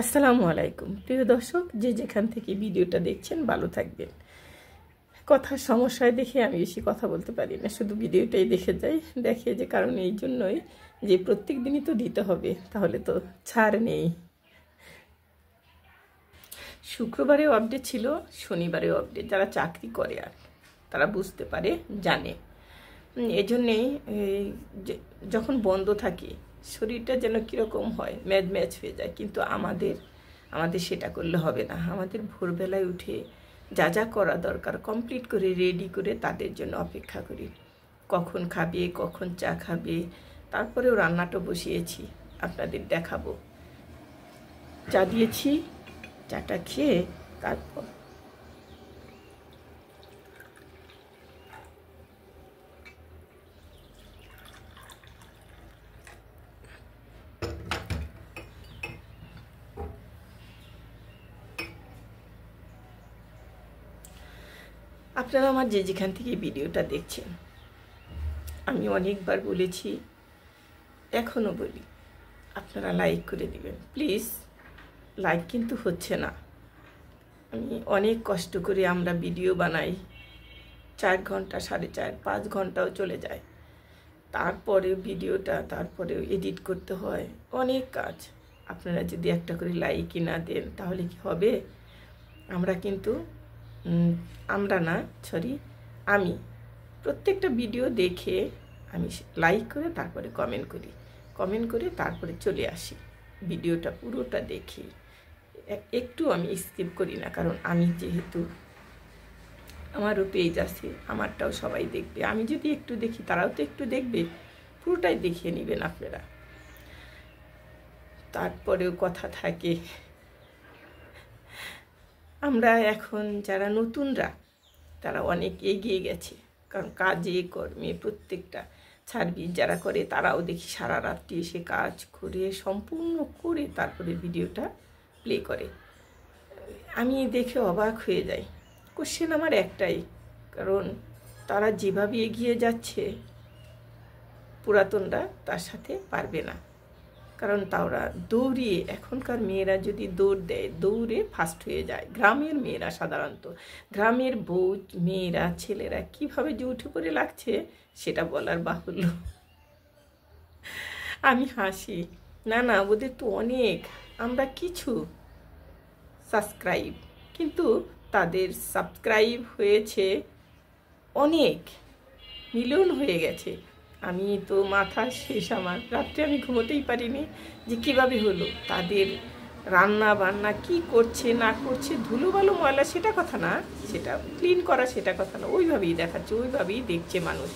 আসসালামু আলাইকুম প্রিয় দর্শক, যে যেখান থেকে ভিডিওটা দেখছেন ভালো থাকবেন। কথার সমস্যায় দেখে আমি বেশি কথা বলতে পারি না, শুধু ভিডিওটাই দেখে যে কারণ এই জন্যই যে প্রত্যেক দিনই তো দিতে হবে, তাহলে তো ছাড় নেই। শুক্রবারেও আপডেট ছিল, শনিবারেও আপডেট। যারা চাকরি করে আর তারা বুঝতে পারে, জানে। এজন্যেই যখন বন্ধ থাকে শরীরটা যেন কীরকম হয়, ম্যাচ হয়ে যায়। কিন্তু আমাদের সেটা করলে হবে না। আমাদের ভোরবেলায় উঠে যা যা করা দরকার কমপ্লিট করে রেডি করে তাদের জন্য অপেক্ষা করি, কখন খাবে, কখন চা খাবে। তারপরেও রান্নাটা বসিয়েছি, আপনাদের দেখাবো। চা দিয়েছি, চাটা খেয়ে তারপর আপনারা আমার যে যেখান থেকে ভিডিওটা দেখছেন, আমি অনেকবার বলেছি, এখনও বলি, আপনারা লাইক করে দিবেন প্লিজ। লাইক কিন্তু হচ্ছে না। আমি অনেক কষ্ট করে আমরা ভিডিও বানাই, 4 ঘন্টা, 4.5, 5 ঘন্টাও চলে যায়। তারপরে ভিডিওটা তারপরেও এডিট করতে হয়, অনেক কাজ। আপনারা যদি একটা করে লাইকই না দেন তাহলে কি হবে? আমরা কিন্তু আমি প্রত্যেকটা ভিডিও দেখে আমি লাইক করে তারপরে কমেন্ট করে তারপরে চলে আসি, ভিডিওটা পুরোটা দেখি। একটু আমি স্কিপ করি না, কারণ আমি যেহেতু আমারও পেজ আছে, আমারটাও সবাই দেখবে। আমি যদি একটু দেখি তারাও তো একটু দেখবে, পুরোটাই দেখিয়ে নেবেন আপনারা। তারপরেও কথা থাকে, আমরা এখন যারা নতুনরা তারা অনেক এগিয়ে গেছে, কারণ কাজে কর্মে প্রত্যেকটা সার্ভিস যারা করে তারাও দেখি সারা রাত্রি এসে কাজ করে সম্পূর্ণ করে তারপরে ভিডিওটা প্লে করে। আমি দেখে অবাক হয়ে যাই। কোশ্চেন আমার একটাই, কারণ তারা যেভাবে এগিয়ে যাচ্ছে পুরাতনরা তার সাথে পারবে না। কারণ তারা দৌড়িয়ে, এখনকার মেয়েরা যদি দৌড় দেয় দৌড়ে ফার্স্ট হয়ে যায়। গ্রামের মেয়েরা সাধারণত, গ্রামের বউ মেয়েরা ছেলেরা কিভাবে যে উঠে পড়ে লাগছে সেটা বলার বাহুল্য। আমি হাসি, না ওদের তো অনেক, আমরা কিছু সাবস্ক্রাইব, কিন্তু তাদের সাবস্ক্রাইব হয়েছে অনেক, মিলিয়ন হয়ে গেছে। আমি তো মাথা শেষ, আমার রাত্রে আমি ঘুমোতেই পারিনি যে কীভাবে হলো। তাদের রান্না বান্না কি করছে না করছে, ধুলোবালো ময়লা সেটা কথা না, সেটা ক্লিন করা সেটা কথা না, ওইভাবেই দেখাচ্ছে, ওইভাবেই দেখছে মানুষ।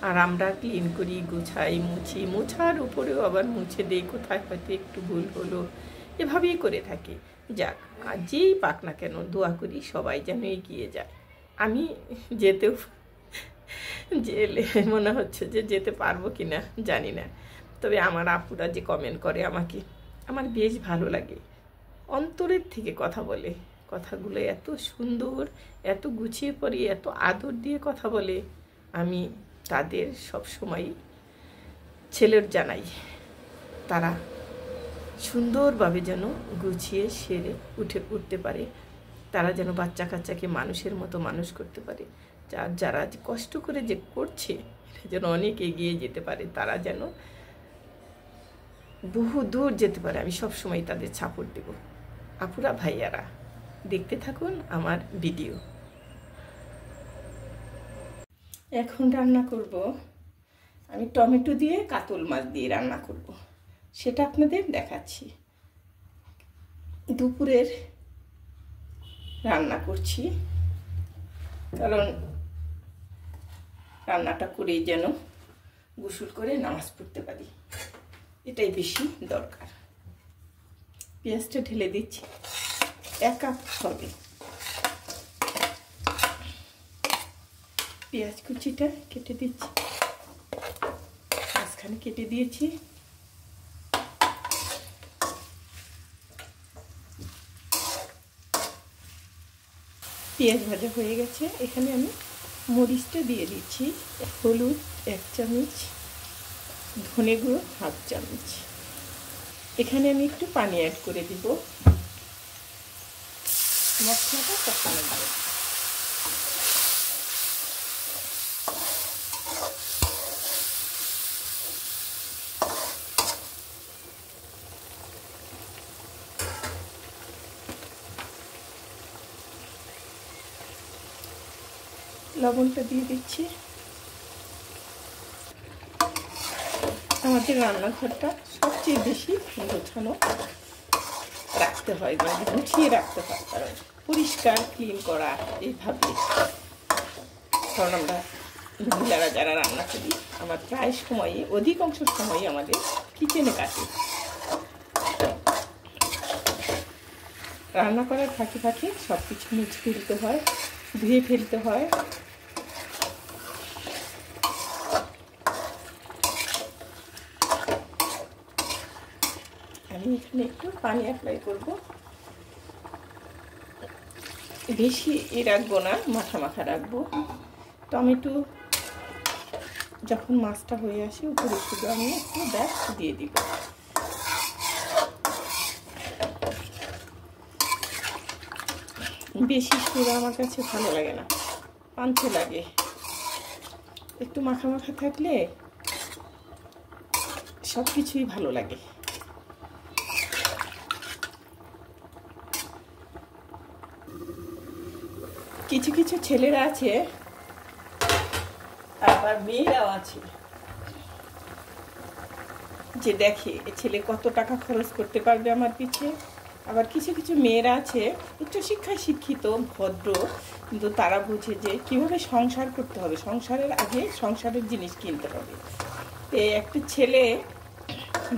আর আমরা ক্লিন করি, গুছাই, মুছি, মোছার উপরেও আবার মুছে দেই কোথায় হয়তো একটু ভুল হলো, এভাবেই করে থাকি। যাক, আর যেই পাক না কেন দোয়া করি সবাই যেন এগিয়ে যায়। আমি যেতেও মনে হচ্ছে যে যেতে পারবো কি না জানি না, তবে আমার আপুরা যে কমেন্ট করে আমাকে, আমার বেশ ভালো লাগে। অন্তরের থেকে কথা বলে, কথাগুলো এত সুন্দর, এত গুছিয়ে পড়ি, এত আদর দিয়ে কথা বলে। আমি তাদের সবসময় ছেলের জানাই, তারা সুন্দরভাবে যেন গুছিয়ে সেরে উঠতে পারে, তারা যেন বাচ্চা কাচ্চাকে মানুষের মতো মানুষ করতে পারে। যারা কষ্ট করে যে করছে এটা যেন অনেক এগিয়ে যেতে পারে, তারা যেন বহু দূর যেতে পারে। আমি সবসময় তাদের সাপোর্ট দেব। আপুরা ভাইয়ারা দেখতে থাকুন আমার ভিডিও। এখন রান্না করব আমি টমেটো দিয়ে কাতল মাছ দিয়ে রান্না করব, সেটা আপনাদের দেখাচ্ছি। দুপুরের রান্না করছি, কারণ রান্নাটা করেই যেন গোসল করে নামাজ পড়তে পারি, এটাই বেশি দরকার। পেঁয়াজটা ঢেলে দিচ্ছি, 1 কাপ হবে। পেঁয়াজ কুচিটা কেটে দিচ্ছি, মাঝখানে কেটে দিয়েছি। পেঁয়াজ ভাজা হয়ে গেছে, এখানে আমি মরিচটা দিয়ে দিচ্ছি। হলুদ 1 চামচ, ধনে গুঁড়ো 1/2 চামচ, এখানে আমি একটু পানি অ্যাড করে দিব মশলাটা কষানোর জন্য। লবণটা দিয়ে দিচ্ছি। আমাদের রান্নাঘরটা সবচেয়ে বেশি গোছানো রাখতে হয়, মানে গুছিয়ে রাখতে হয়, কারণ পরিষ্কার ক্লিন করা এইভাবে। কারণ আমরা মহিলারা যারা রান্না করি, আমার প্রায় সময়ই, অধিকাংশ সময়ই আমাদের কিচেনে কাটে। রান্না করার ফাঁকে ফাঁকে সব কিছু মুছে ফেলতে হয়, ধুয়ে ফেলতে হয়। আমি এখানে একটু পানি অ্যাপ্লাই করব, বেশি রাখবো না, মাখা মাখা রাখবো। টমেটো যখন মাছটা হয়ে আসে উপরে শুধু আমি একটু ব্যাস দিয়ে দিব। বেশি সুরা আমার কাছে ভালো লাগে না, পাঞ্চে লাগে। একটু মাখা মাখা থাকলে সব কিছুই ভালো লাগে। কিছু কিছু ছেলেরা আছে, আবার মেয়েরাও আছে, যে দেখে এ ছেলে কত টাকা খরচ করতে পারবে আমার পিছে। আবার কিছু কিছু মেয়েরা আছে উচ্চশিক্ষায় শিক্ষিত, ভদ্র, কিন্তু তারা বুঝে যে কীভাবে সংসার করতে হবে, সংসারের আগে সংসারের জিনিস কিনতে হবে। একটা ছেলে,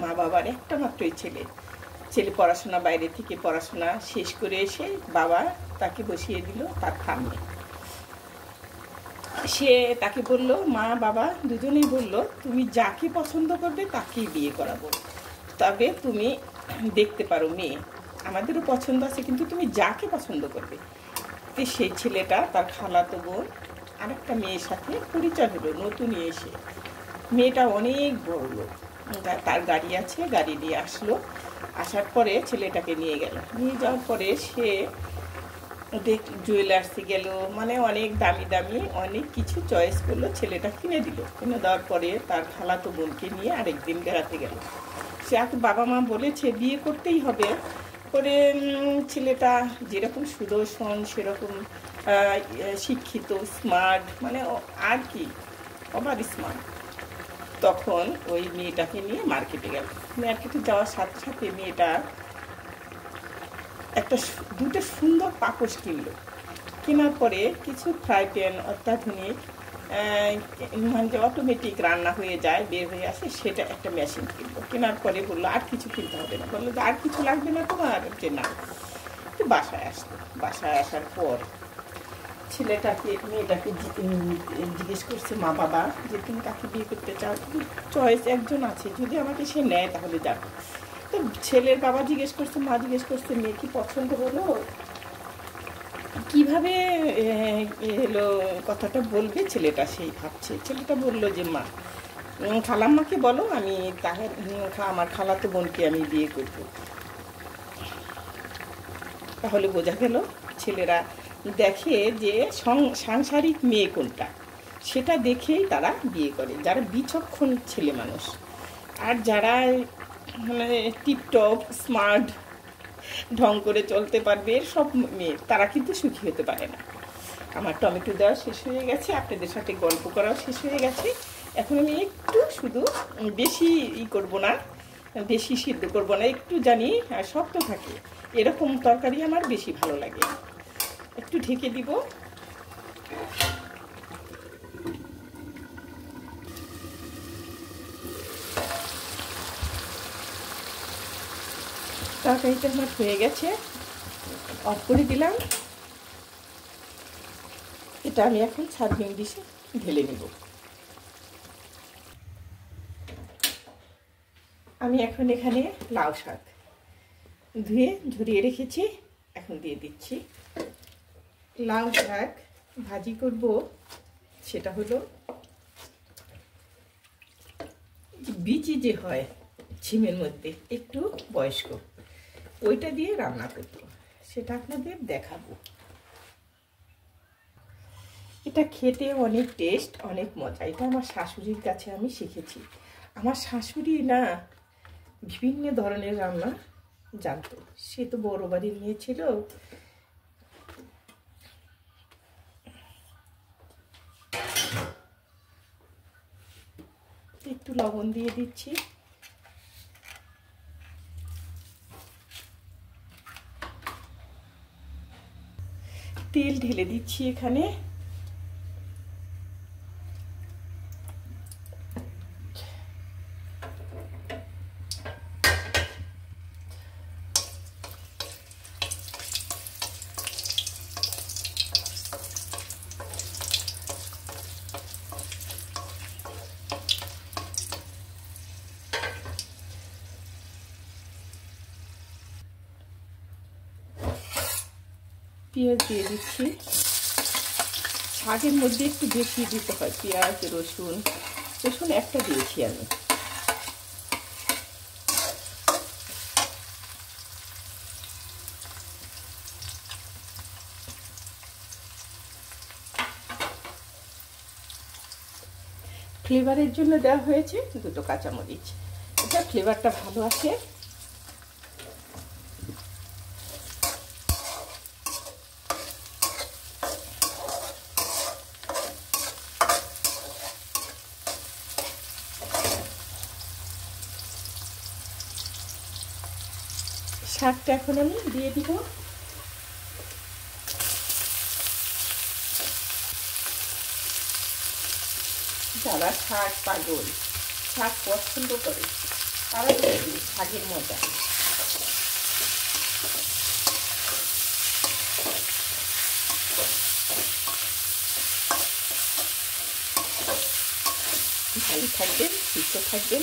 মা বাবার একটা মাত্রই ছেলে, ছেলে পড়াশোনা, বাইরে থেকে পড়াশোনা শেষ করে এসে বাবা তাকে বসিয়ে দিল তার ফার্মে। সে তাকে বলল, মা বাবা দুজনেই বলল, তুমি যাকে পছন্দ করবে তাকেই বিয়ে করাবো, তবে তুমি দেখতে পারো মেয়ে, আমাদেরও পছন্দ আছে, কিন্তু তুমি যাকে পছন্দ করবে। তো সেই ছেলেটা তার খালাতো বোন আরেকটা মেয়ের সাথে পরিচয় হলো নতুনই এসে। মেয়েটা অনেক বড় লোক, তার গাড়ি আছে, গাড়ি নিয়ে আসলো। আসার পরে ছেলেটাকে নিয়ে গেল, নিয়ে যাওয়ার পরে সে জুয়েলার্সে গেল, মানে অনেক দামি দামি অনেক কিছু চয়েস করলো, ছেলেটা কিনে দিল। কিনে দেওয়ার পরে তার খালাতো বোনকে নিয়ে আরেকদিন বেড়াতে গেল। সে বাবা মা বলেছে বিয়ে করতেই হবে, করে ছেলেটা যেরকম সুদর্শন, সেরকম শিক্ষিত, স্মার্ট, মানে আর কি আবার স্মার্ট। তখন ওই মেয়েটাকে নিয়ে মার্কেটে গেল। মার্কেটে যাওয়ার সাথে সাথে মেয়েটা দুটো সুন্দর পাপোশ কিনলো। কেনার পরে কিছু ফ্রাই প্যান, অত্যাধুনিক, মানে যে অটোমেটিক রান্না হয়ে যায়, বের হয়ে আসে, সেটা একটা মেশিন কিনলো। কেনার পরে বললো আর কিছু কিনতে হবে না, বললো যে আর কিছু লাগবে না তোমার, যে না। তো বাসায় আসলো, বাসায় আসার পর ছেলেটাকে, মেয়েটাকে জিজ্ঞেস করছে মা বাবা যে তুমি কাকে বিয়ে করতে চাও, চয়েস একজন আছে, যদি আমাকে সে নেয় তাহলে যাবো। তো ছেলের বাবা জিজ্ঞেস করছে, মা জিজ্ঞেস করছে, মেয়ে কি পছন্দ হলো, কিভাবে এলো কথাটা বলবে। ছেলেটা সেই ভাবছে, ছেলেটা বলল যে মা, খালাম্মাকে বলো আমি আমার খালাতো বোনকে আমি বিয়ে করব। তাহলে বোঝা গেল ছেলেরা দেখে যে সাংসারিক মেয়ে কোনটা, সেটা দেখেই তারা বিয়ে করে, যারা বিচক্ষণ ছেলে মানুষ। আর যারা মানে টিপটপ স্মার্ট ঢং করে চলতে পারবে সব মেয়ে, তারা কিন্তু সুখী হতে পারে না। আমার টমেটো দেওয়া শেষ হয়ে গেছে, আপনাদের সাথে গল্প করাও শেষ হয়ে গেছে। এখন আমি একটু শুধু বেশি করব না, বেশি সিদ্ধ করব না, একটু জানি আর শক্ত থাকে এরকম তরকারি আমার বেশি ভালো লাগে। একটু ঢেকে দিব। তরকারিটা আমার হয়ে গেছে, অফ করে দিলাম। এটা আমি এখন সার্ভিং ডিশে ঢেলে নেব। আমি এখন এখানে লাউ শাক ধুয়ে ঝরিয়ে রেখেছি, এখন দিয়ে দিচ্ছি। লাউ শাক ভাজি করব, সেটা হলো বিচি যে হয় সিমের মধ্যে একটু বয়স্ক, ওইটা দিয়ে রান্না করব, সেটা আপনাদের দেখাবো। এটা খেতে অনেক টেস্ট, অনেক মজা। এটা আমার শাশুড়ির কাছে আমি শিখেছি। আমার শাশুড়ি না বিভিন্ন ধরনের রান্না জানতো, সে তো বড় বাড়ি নিয়েছিল। একটু লবণ দিয়ে দিচ্ছি, তেল ঢেলে দিচ্ছি এখানে। পেঁয়াজ দিয়ে দিচ্ছি। শাকের মধ্যে একটু বেশি দিতে হয় পেঁয়াজ, রসুন। রসুন একটা দিয়েছি আমি। ফ্লেভারের জন্য দেওয়া হয়েছে দুটো কাঁচামরিচ, এটা ফ্লেভারটা ভালো আসে। শাকটা এখন আমি দিয়ে দিব। যারা শাক পাগল, শাক পছন্দ করে, তারা দেখবে শাকের মজা। ভালো থাকবেন, সুস্থ থাকবেন।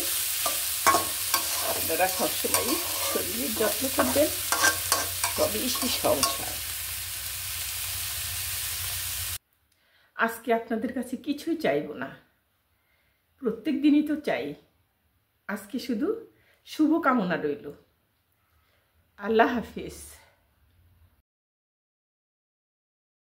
আপনারা সবসময় শরীরের যত্ন করবেন, তবেই সে সংসার। আজকে আপনাদের কাছে কিছুই চাইব না, প্রত্যেক দিনই তো চাই। আজকে শুধু শুভকামনা রইল। আল্লাহ হাফিজ।